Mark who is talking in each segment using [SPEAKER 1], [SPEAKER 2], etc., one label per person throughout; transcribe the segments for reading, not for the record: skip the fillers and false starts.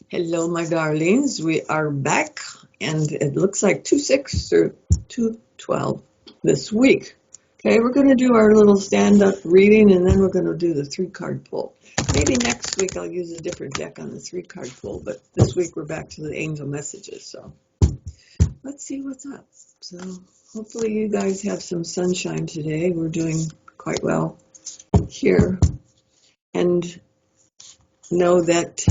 [SPEAKER 1] Hello, my darlings. We are back, and it looks like 2/6 or 2/12 this week. Okay, we're going to do our little stand-up reading, and then we're going to do the three-card pull. Maybe next week I'll use a different deck on the three-card pull, but this week we're back to the angel messages. So let's see what's up. So hopefully you guys have some sunshine today. We're doing quite well here, and know that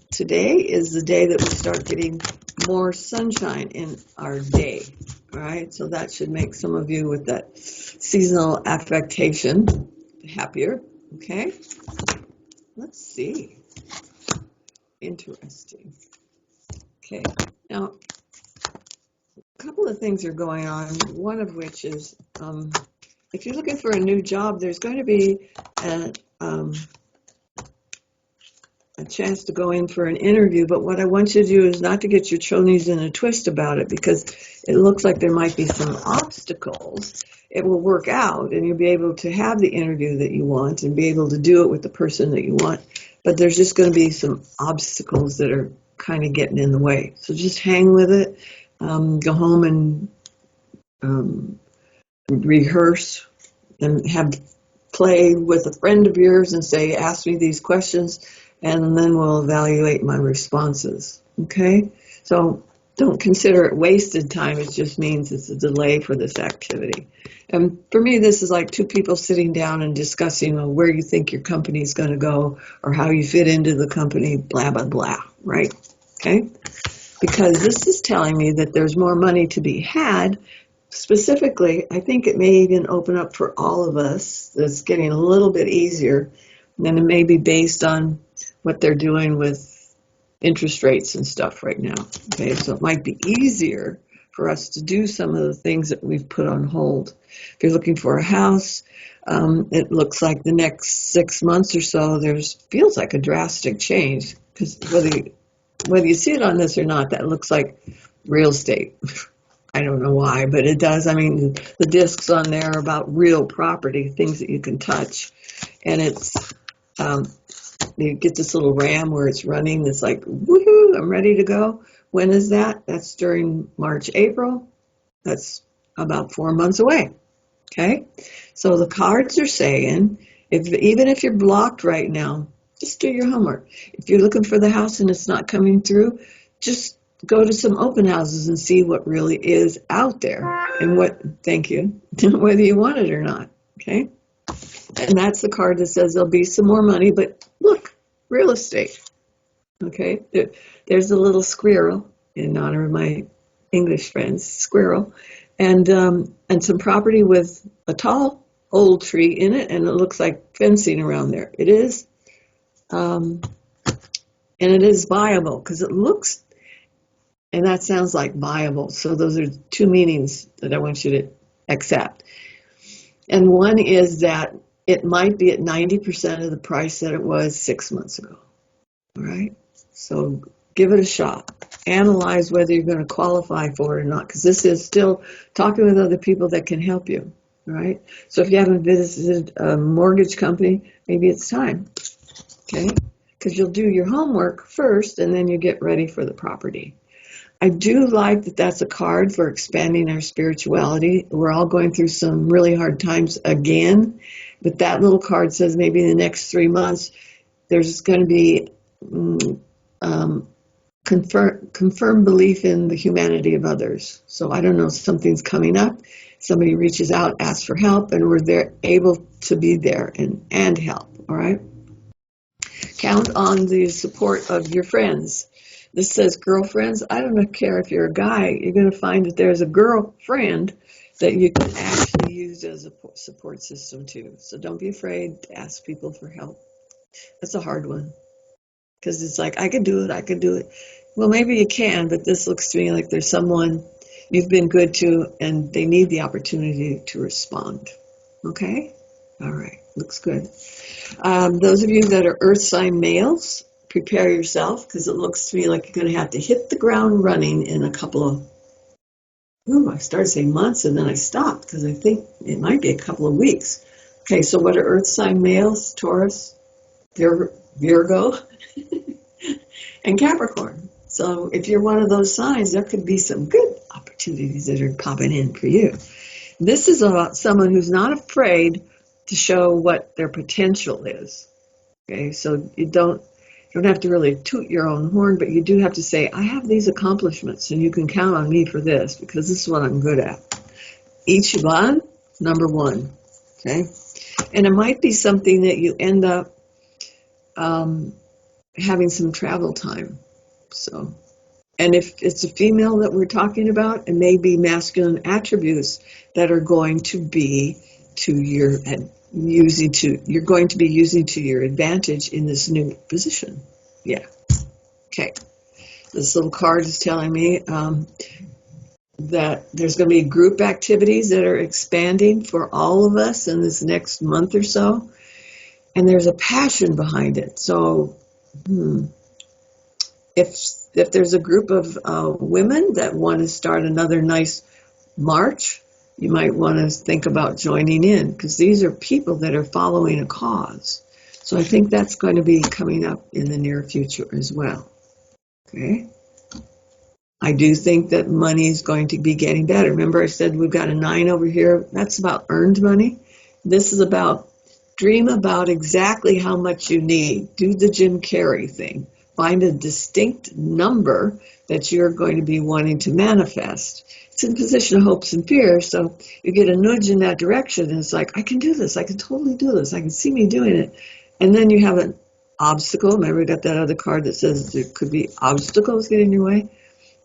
[SPEAKER 1] today is the day that we start getting more sunshine in our day. All right, so that should make some of you with that seasonal affectation happier. Okay, let's see. Interesting. Okay, now a couple of things are going on. One of which is if you're looking for a new job, there's going to be a chance to go in for an interview, but what I want you to do is not to get your chonies in a twist about it, because it looks like there might be some obstacles. It will work out and you'll be able to have the interview that you want and be able to do it with the person that you want, but there's just going to be some obstacles that are kind of getting in the way. So just hang with it. Go home and rehearse and have play with a friend of yours and say, ask me these questions, and then we'll evaluate my responses. Okay? So don't consider it wasted time. It just means it's a delay for this activity. And for me, this is like two people sitting down and discussing where you think your company is going to go or how you fit into the company, blah, blah, blah, right? Okay? Because this is telling me that there's more money to be had. Specifically, I think it may even open up for all of us. It's getting a little bit easier, and it may be based on what they're doing with interest rates and stuff right now. Okay, so it might be easier for us to do some of the things that we've put on hold. If you're looking for a house, it looks like the next 6 months or so, feels like a drastic change, because whether you see it on this or not, that looks like real estate. I don't know why, but it does. I mean, the discs on there are about real property, things that you can touch. And you get this little RAM where it's running. It's like, woohoo, I'm ready to go. When is that? That's during March, April. That's about 4 months away. Okay? So the cards are saying, even if you're blocked right now, just do your homework. If you're looking for the house and it's not coming through, just go to some open houses and see what really is out there and thank you, whether you want it or not. Okay? And that's the card that says there'll be some more money, but look, real estate. Okay? There's a little squirrel in honor of my English friends, squirrel, and some property with a tall old tree in it, and it looks like fencing around there. It is, and it is viable because it looks, and that sounds like viable. So those are two meanings that I want you to accept. And one is that it might be at 90% of the price that it was 6 months ago. All right? So give it a shot. Analyze whether you're going to qualify for it or not, because this is still talking with other people that can help you. All right? So if you haven't visited a mortgage company, maybe it's time. Okay? Because you'll do your homework first, and then you get ready for the property. I do like that that's a card for expanding our spirituality. We're all going through some really hard times again, but that little card says maybe in the next 3 months there's going to be confirmed belief in the humanity of others. So I don't know, something's coming up. Somebody reaches out, asks for help, and we're there, able to be there and help. All right. Count on the support of your friends. This says girlfriends. I don't care if you're a guy, you're going to find that there's a girlfriend that you can actually use as a support system too. So don't be afraid to ask people for help. That's a hard one, because it's like, I could do it. Well, maybe you can, but this looks to me like there's someone you've been good to and they need the opportunity to respond. Okay? All right. Looks good. Those of you that are earth sign males, prepare yourself, because it looks to me like you're going to have to hit the ground running in a couple of, I started saying months and then I stopped because I think it might be a couple of weeks. Okay, so what are earth sign males? Taurus, Virgo, and Capricorn. So if you're one of those signs, there could be some good opportunities that are popping in for you. This is about someone who's not afraid to show what their potential is. Okay, so you don't have to really toot your own horn, but you do have to say, I have these accomplishments and you can count on me for this because this is what I'm good at. Ichiban, number one. Okay, and it might be something that you end up having some travel time. So, and if it's a female that we're talking about, it may be masculine attributes that are going to be you're going to be using to your advantage in this new position. Yeah. Okay. This little card is telling me that there's going to be group activities that are expanding for all of us in this next month or so, and there's a passion behind it. So, if there's a group of women that want to start another nice march, you might want to think about joining in, because these are people that are following a cause. So I think that's going to be coming up in the near future as well. Okay. I do think that money is going to be getting better. Remember I said we've got a 9 over here. That's about earned money. This is about dream about exactly how much you need. Do the Jim Carrey thing. Find a distinct number that you're going to be wanting to manifest. It's in position of hopes and fears, so you get a nudge in that direction, and it's like, I can do this. I can totally do this. I can see me doing it. And then you have an obstacle. Remember, we got that other card that says there could be obstacles getting in your way.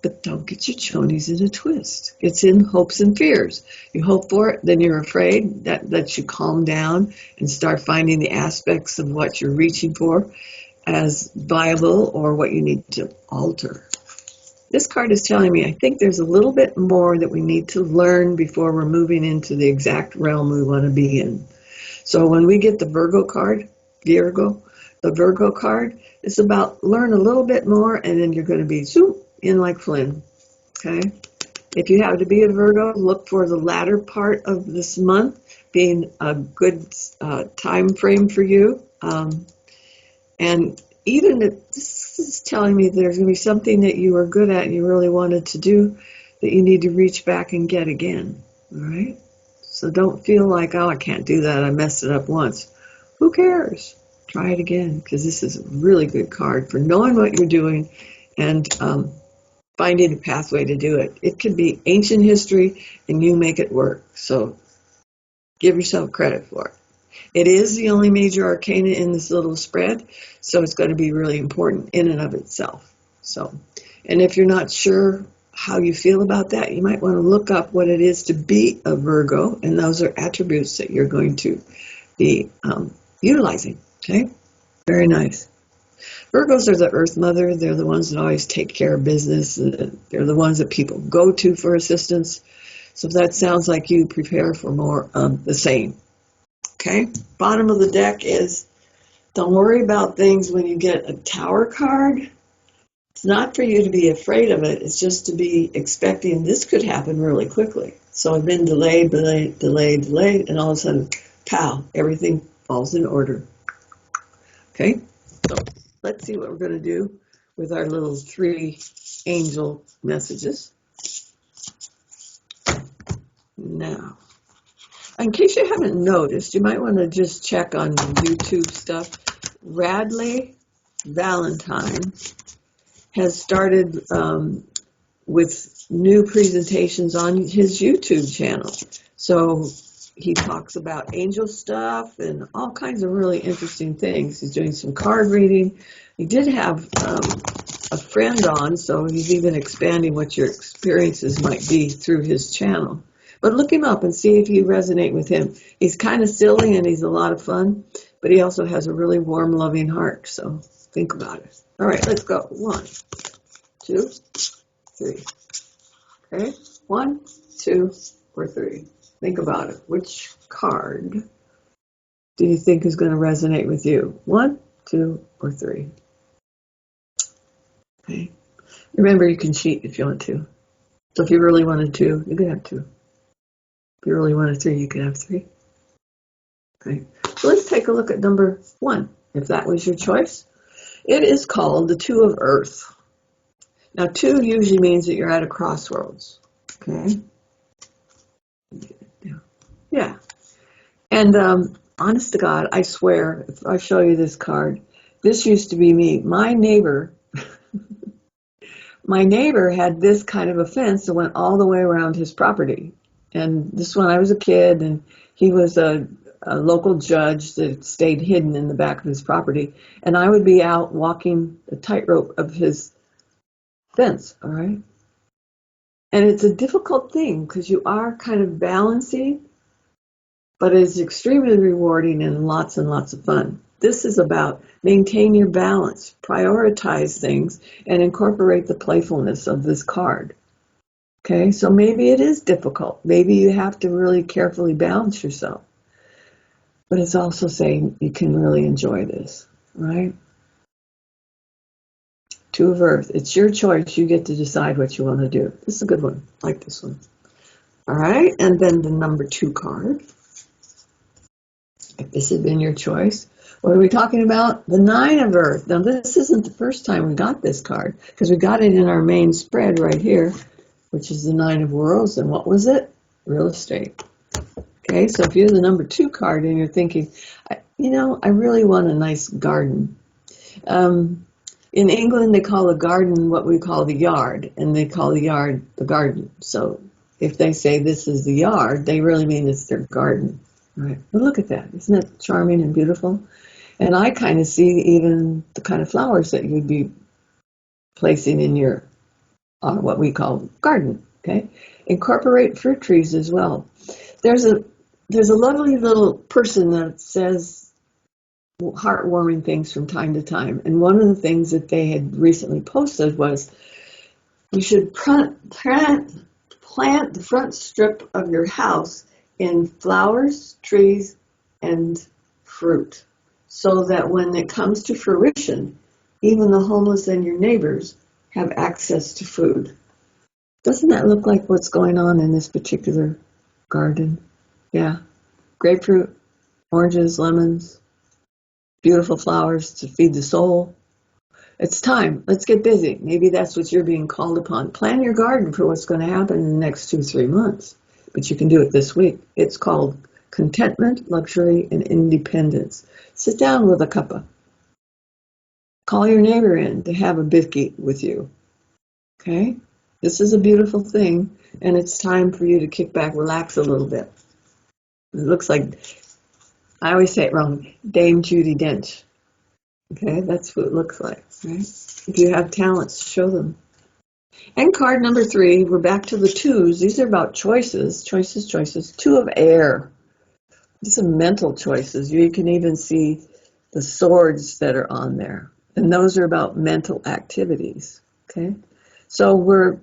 [SPEAKER 1] But don't get your chonies in a twist. It's in hopes and fears. You hope for it, then you're afraid. That lets you calm down and start finding the aspects of what you're reaching for as viable or what you need to alter. This card is telling me I think there's a little bit more that we need to learn before we're moving into the exact realm we want to be in. So when we get the Virgo card, the Virgo card, it's about learn a little bit more and then you're going to be in like Flynn. Okay? If you have to be a Virgo, look for the latter part of this month being a good time frame for you. And even if this is telling me there's going to be something that you are good at and you really wanted to do that you need to reach back and get again. All right? So don't feel like, oh, I can't do that. I messed it up once. Who cares? Try it again, because this is a really good card for knowing what you're doing and finding a pathway to do it. It could be ancient history and you make it work. So give yourself credit for it. It is the only major arcana in this little spread, so it's going to be really important in and of itself. So, and if you're not sure how you feel about that, you might want to look up what it is to be a Virgo, and those are attributes that you're going to be utilizing. Okay? Very nice. Virgos are the Earth Mother. They're the ones that always take care of business. They're the ones that people go to for assistance. So if that sounds like you, prepare for more of the same. Okay, bottom of the deck is don't worry about things when you get a Tower card. It's not for you to be afraid of it. It's just to be expecting this could happen really quickly. So I've been delayed, and all of a sudden, pow, everything falls in order. Okay, so let's see what we're going to do with our little 3 angel messages. Now, in case you haven't noticed, you might want to just check on YouTube stuff. Radley Valentine has started with new presentations on his YouTube channel. So he talks about angel stuff and all kinds of really interesting things. He's doing some card reading. He did have a friend on, so he's even expanding what your experiences might be through his channel. But look him up and see if you resonate with him. He's kind of silly and he's a lot of fun, but he also has a really warm, loving heart. So think about it. All right, let's go. 1, 2, 3. Okay, 1, 2, or 3. Think about it. Which card do you think is going to resonate with you? 1, 2, or 3. Okay. Remember, you can cheat if you want to. So if you really wanted 2, you can have 2. If you really wanted 3, you could have 3. Okay. So let's take a look at number 1, if that was your choice. It is called the Two of Earth. Now, two usually means that you're at a crossroads. Okay? Yeah. And honest to God, I swear, if I show you this card, this used to be me. My neighbor had this kind of a fence that went all the way around his property. And this when I was a kid, and he was a local judge that stayed hidden in the back of his property. And I would be out walking the tightrope of his fence, all right? And it's a difficult thing because you are kind of balancing, but it's extremely rewarding and lots of fun. This is about maintain your balance, prioritize things, and incorporate the playfulness of this card. Okay, so maybe it is difficult. Maybe you have to really carefully balance yourself. But it's also saying you can really enjoy this, right? Two of Earth. It's your choice. You get to decide what you want to do. This is a good one. I like this one. All right, and then the number 2 card. If this had been your choice, what are we talking about? The 9 of Earth. Now, this isn't the first time we got this card because we got it in our main spread right here, which is the 9 of Worlds. And what was it? Real estate. Okay, so if you're the number 2 card and you're thinking, I really want a nice garden. In England, they call a garden what we call the yard, and they call the yard the garden. So if they say this is the yard, they really mean it's their garden. Right. But look at that. Isn't it charming and beautiful? And I kind of see even the kind of flowers that you'd be placing in your, what we call garden. Okay. Incorporate fruit trees as well. There's a lovely little person that says heartwarming things from time to time. And one of the things that they had recently posted was you should plant the front strip of your house in flowers, trees, and fruit, so that when it comes to fruition, even the homeless and your neighbors have access to food. Doesn't that look like what's going on in this particular garden? Yeah. Grapefruit, oranges, lemons, beautiful flowers to feed the soul. It's time. Let's get busy. Maybe that's what you're being called upon. Plan your garden for what's going to happen in the next 2-3 months. But you can do it this week. It's called Contentment, Luxury, and Independence. Sit down with a cuppa. Call your neighbor in to have a biscuit with you. Okay? This is a beautiful thing, and it's time for you to kick back, relax a little bit. It looks like, I always say it wrong, Dame Judi Dench. Okay? That's what it looks like. Right? If you have talents, show them. And card number 3, we're back to the 2s. These are about choices. 2 of air. These are mental choices. You can even see the swords that are on there. And those are about mental activities. Okay? So we're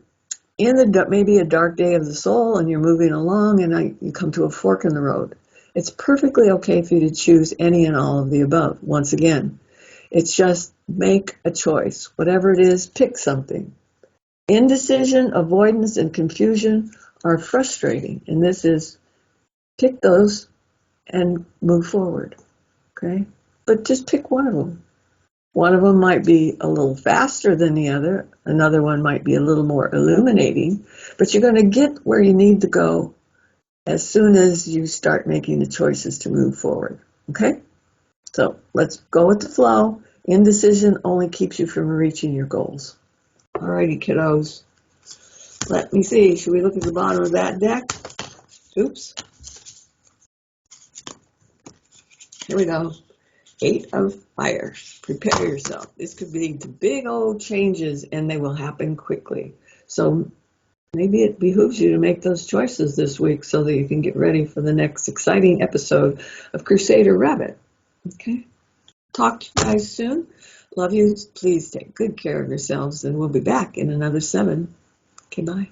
[SPEAKER 1] in maybe a dark day of the soul, and you're moving along, and you come to a fork in the road. It's perfectly okay for you to choose any and all of the above. Once again, it's just make a choice. Whatever it is, pick something. Indecision, avoidance, and confusion are frustrating. And this is pick those and move forward. Okay? But just pick one of them. One of them might be a little faster than the other. Another one might be a little more illuminating. But you're going to get where you need to go as soon as you start making the choices to move forward. Okay? So let's go with the flow. Indecision only keeps you from reaching your goals. Alrighty, kiddos. Let me see. Should we look at the bottom of that deck? Oops. Here we go. 8 of Fire. Prepare yourself. This could lead to big old changes, and they will happen quickly. So maybe it behooves you to make those choices this week so that you can get ready for the next exciting episode of Crusader Rabbit. Okay? Talk to you guys soon. Love you. Please take good care of yourselves, and we'll be back in another 7. Okay, bye.